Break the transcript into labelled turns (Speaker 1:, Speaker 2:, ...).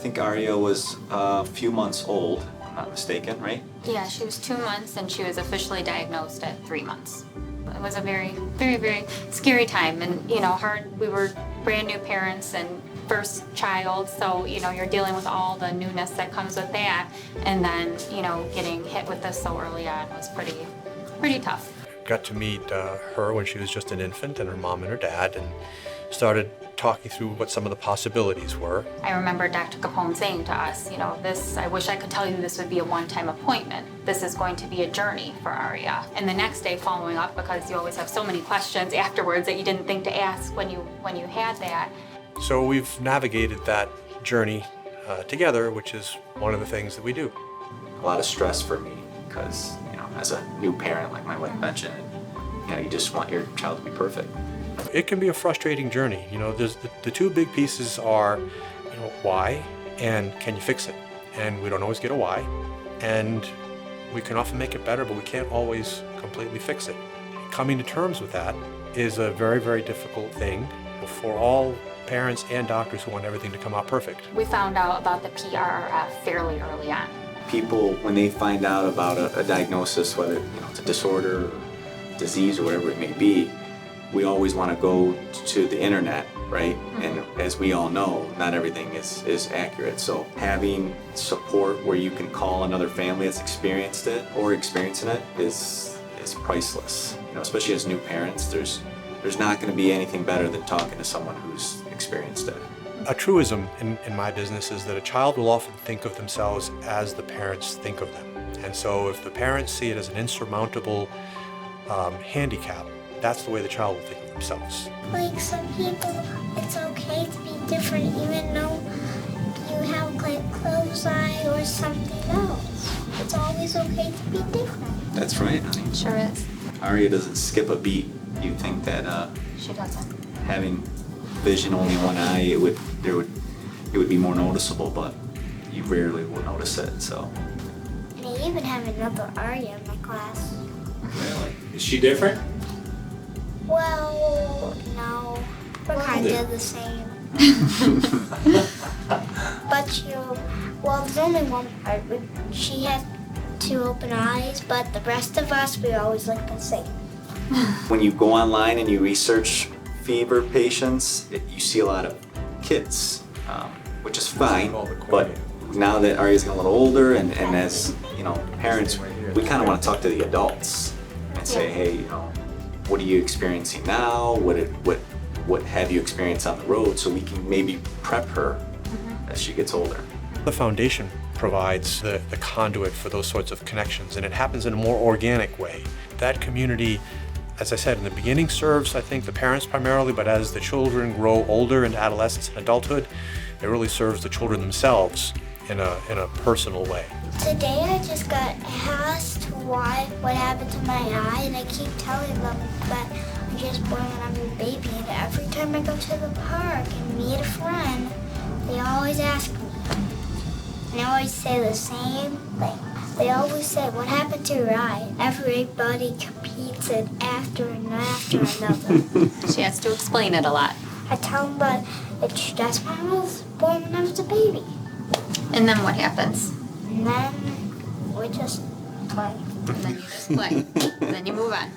Speaker 1: I think Aria was a few months old, if I'm not mistaken, right?
Speaker 2: Yeah, she was 2 months and she was officially diagnosed at 3 months. It was a very, very, very scary time and, hard. We were brand new parents and first child, so, you're dealing with all the newness that comes with that. And then, getting hit with this so early on was pretty tough.
Speaker 3: Got to meet her when she was just an infant and her mom and her dad and started talking through what some of the possibilities were.
Speaker 2: I remember Dr. Capone saying to us, I wish I could tell you this would be a one-time appointment. This is going to be a journey for Aria. And the next day following up, because you always have so many questions afterwards that you didn't think to ask when you had that.
Speaker 3: So we've navigated that journey together, which is one of the things that we do.
Speaker 1: A lot of stress for me because, as a new parent, like my wife mentioned, you just want your child to be perfect.
Speaker 3: It can be a frustrating journey. There's the two big pieces are, why and can you fix it? And we don't always get a why. And we can often make it better, but we can't always completely fix it. Coming to terms with that is a very, very difficult thing for all parents and doctors who want everything to come out perfect.
Speaker 2: We found out about the PRRF fairly early on.
Speaker 1: People, when they find out about a diagnosis, whether it's a disorder, or disease, or whatever it may be, we always want to go to the internet, right? Mm-hmm. And as we all know, not everything is accurate. So having support where you can call another family that's experienced it or experiencing it is priceless. Especially as new parents, there's not going to be anything better than talking to someone who's experienced it.
Speaker 3: A truism in my business is that a child will often think of themselves as the parents think of them. And so if the parents see it as an insurmountable handicap, that's the way the child will think of themselves.
Speaker 4: Like some people, it's okay to be different even though you have like closed eye or something else. It's always okay to be different.
Speaker 1: That's right, honey.
Speaker 2: Sure is.
Speaker 1: Aria doesn't skip a beat. You think that
Speaker 2: She doesn't.
Speaker 1: having vision only in one eye, it would be more noticeable, but you rarely will notice it. So.
Speaker 4: And I even have another Aria in my class.
Speaker 1: Really?
Speaker 5: Is she different?
Speaker 4: Well, no, we're kind of the same. But there's only one part. She has 2 open eyes, but the rest of us, we always look the same.
Speaker 1: When you go online and you research fever patients, you see a lot of kids, which is fine, but now that Aria's getting a little older and as parents, we kind of want to talk to the adults and say, hey, what are you experiencing now? What have you experienced on the road, so we can maybe prep her as she gets older.
Speaker 3: The foundation provides the conduit for those sorts of connections, and it happens in a more organic way. That community, as I said, in the beginning serves, I think, the parents primarily, but as the children grow older into adolescence and adulthood, it really serves the children themselves in a personal way.
Speaker 4: Today I just got asked what happened to my eye, and I keep telling them that I'm just born when I'm a baby, and every time I go to the park and meet a friend, they always ask me. And I always say the same thing. They always say, what happened to your eye? Everybody competes it after and after another.
Speaker 2: She has to explain it a lot.
Speaker 4: I tell them that it's just when I was born when I was a baby.
Speaker 2: And then what happens?
Speaker 4: And then we just play.
Speaker 2: And then you just play. And then you move on.